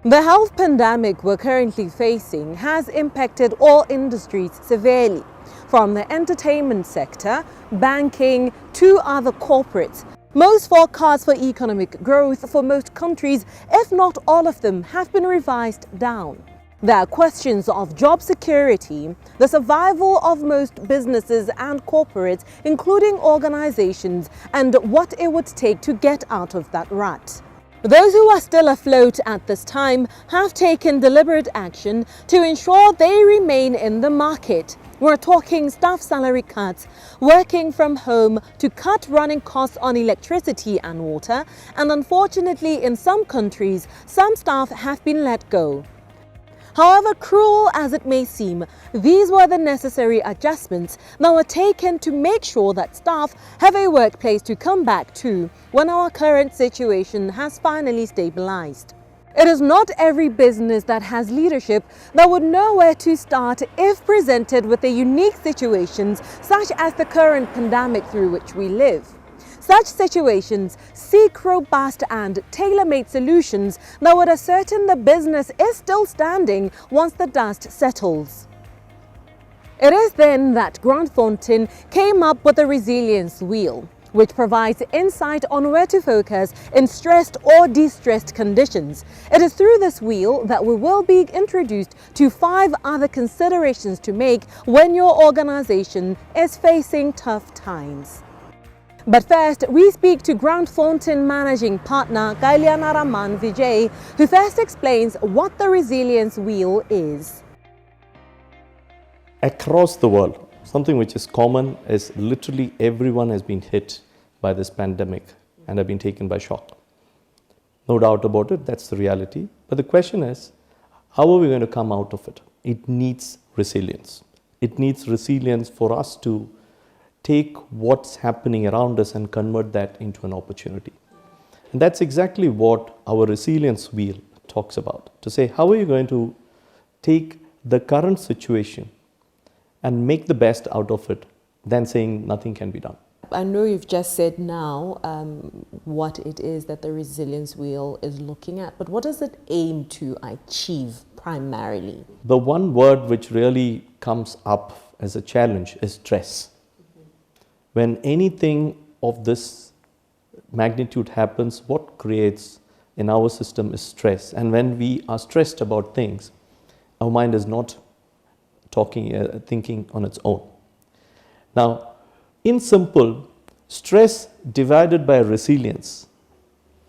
The health pandemic we're currently facing has impacted all industries severely, from the entertainment sector, banking, to other corporates. Most forecasts for economic growth for most countries, if not all of them, have been revised down. There are questions of job security, the survival of most businesses and corporates, including organizations, and what it would take to get out of that rut. Those who are still afloat at this time have taken deliberate action to ensure they remain in the market. We're talking staff salary cuts, working from home to cut running costs on electricity and water, and unfortunately in some countries, some staff have been let go. However cruel as it may seem, these were the necessary adjustments that were taken to make sure that staff have a workplace to come back to when our current situation has finally stabilized. It is not every business that has leadership that would know where to start if presented with the unique situations such as the current pandemic through which we live. Such situations seek robust and tailor-made solutions that would ascertain the business is still standing once the dust settles. It is then that Thornton came up with the resilience wheel, which provides insight on where to focus in stressed or distressed conditions. It is through this wheel that we will be introduced to 5 other considerations to make when your organization is facing tough times. But first, we speak to Thornton Managing Partner Kalyanaraman Vijay, who first explains what the resilience wheel is. Across the world, something which is common is literally everyone has been hit by this pandemic and have been taken by shock. No doubt about it, that's the reality. But the question is, how are we going to come out of it? It needs resilience. It needs resilience for us to take what's happening around us and convert that into an opportunity. And that's exactly what our resilience wheel talks about. To say, how are you going to take the current situation and make the best out of it than saying nothing can be done. I know you've just said now what it is that the resilience wheel is looking at, but what does it aim to achieve primarily? The one word which really comes up as a challenge is stress. When anything of this magnitude happens, what creates in our system is stress. And when we are stressed about things, our mind is not thinking on its own. Now, in simple, stress divided by resilience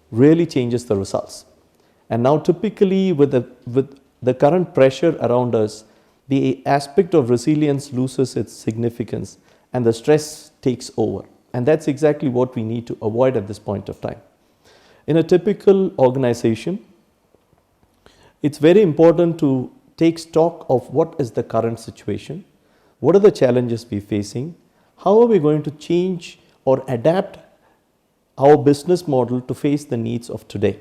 really changes the results. And now typically with the current pressure around us, the aspect of resilience loses its significance and the stress takes over. And that's exactly what we need to avoid at this point of time. In a typical organization, it's very important to take stock of what is the current situation, what are the challenges we're facing, how are we going to change or adapt our business model to face the needs of today,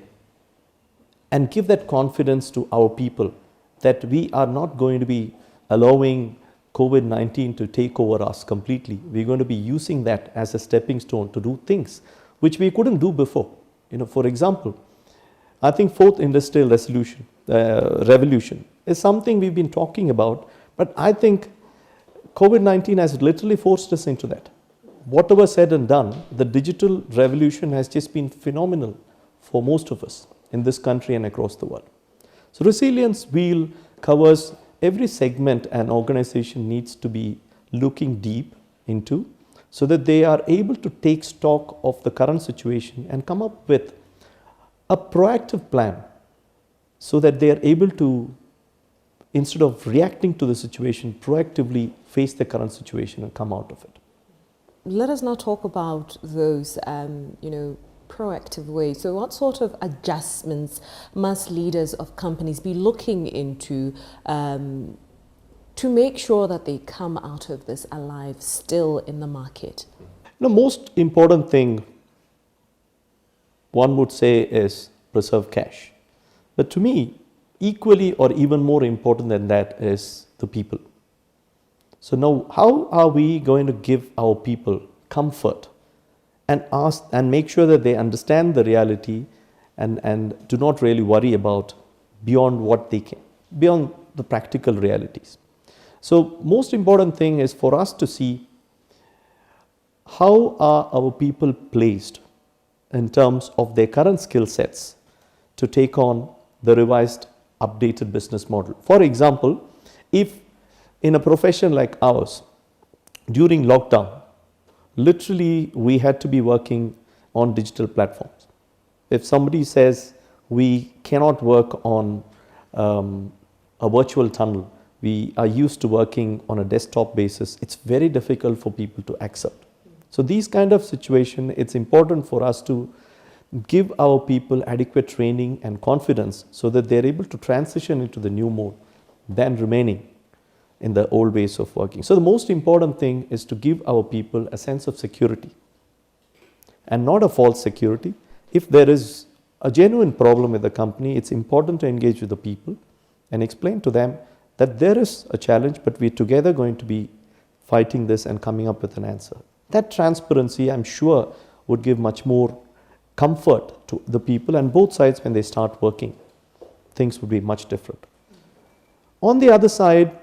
and give that confidence to our people that we are not going to be allowing COVID-19 to take over us completely. We're going to be using that as a stepping stone to do things which we couldn't do before. For example, I think fourth industrial revolution is something we've been talking about, but I think COVID-19 has literally forced us into that. Whatever said and done, the digital revolution has just been phenomenal for most of us in this country and across the world. So resilience wheel covers every segment an organization needs to be looking deep into so that they are able to take stock of the current situation and come up with a proactive plan so that they are able to, instead of reacting to the situation, proactively face the current situation and come out of it. Let us now talk about those, proactive ways. So what sort of adjustments must leaders of companies be looking into to make sure that they come out of this alive, still in the market? The most important thing one would say is preserve cash. But to me, equally or even more important than that is the people. So now, how are we going to give our people comfort and ask and make sure that they understand the reality and do not really worry about beyond what they can, beyond the practical realities. So most important thing is for us to see how are our people placed in terms of their current skill sets to take on the revised, updated business model. For example, if in a profession like ours, during lockdown, literally we had to be working on digital platforms. If somebody says we cannot work on a virtual tunnel, we are used to working on a desktop basis, it's very difficult for people to accept. So these kind of situation, it's important for us to give our people adequate training and confidence so that they're able to transition into the new mode than remaining in the old ways of working. So the most important thing is to give our people a sense of security and not a false security. If there is a genuine problem with the company, it's important to engage with the people and explain to them that there is a challenge, but we're together going to be fighting this and coming up with an answer. That transparency, I'm sure, would give much more comfort to the people, and both sides, when they start working, things would be much different. On the other side,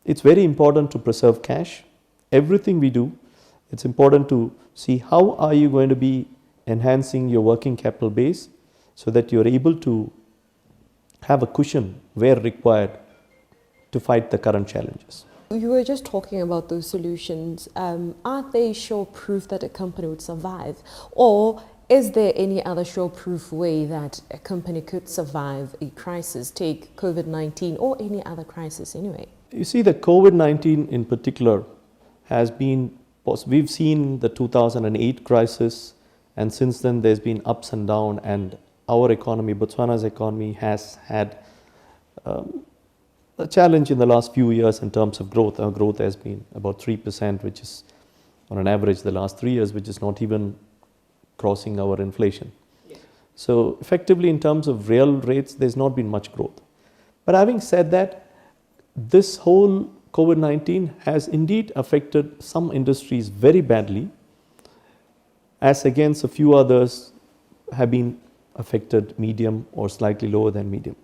it's very important to preserve cash. Everything we do, it's important to see how are you going to be enhancing your working capital base so that you're able to have a cushion where required to fight the current challenges. You were just talking about those solutions. Are they sure proof that a company would survive? Or is there any other sure proof way that a company could survive a crisis, take COVID-19 or any other crisis anyway? You see, the COVID-19 in particular has been, we've seen the 2008 crisis, and since then there's been ups and downs, and our economy, Botswana's economy, has had a challenge in the last few years in terms of growth. Our growth has been about 3%, which is on an average the last 3 years, which is not even crossing our inflation. Yeah. So effectively in terms of real rates, there's not been much growth. But having said that, this whole COVID-19 has indeed affected some industries very badly, as against a few others have been affected medium or slightly lower than medium.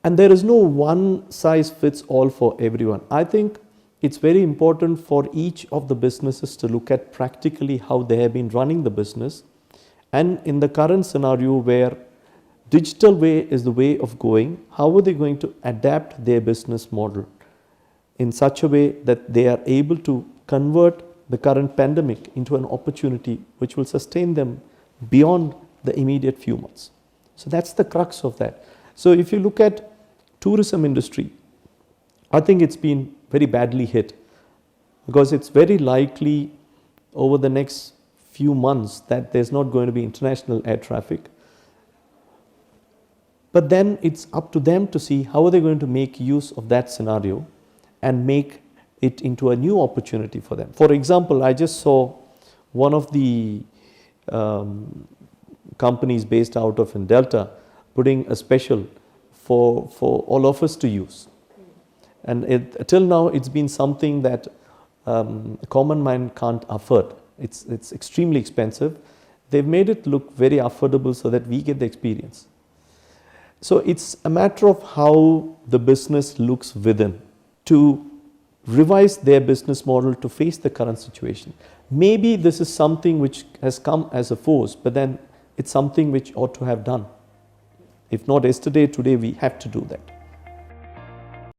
And there is no one size fits all for everyone. I think it's very important for each of the businesses to look at practically how they have been running the business. And in the current scenario where digital way is the way of going, how are they going to adapt their business model in such a way that they are able to convert the current pandemic into an opportunity which will sustain them beyond the immediate few months. So that's the crux of that. So if you look at tourism industry, I think it's been very badly hit because it's very likely over the next few months that there's not going to be international air traffic. But then it's up to them to see how are they going to make use of that scenario and make it into a new opportunity for them. For example, I just saw one of the companies based out of in Delta putting a special for all of us to use. And till now, it's been something that a common man can't afford. It's extremely expensive. They've made it look very affordable so that we get the experience. So it's a matter of how the business looks within to revise their business model to face the current situation. Maybe this is something which has come as a force, but then it's something which ought to have done. If not yesterday, today we have to do that.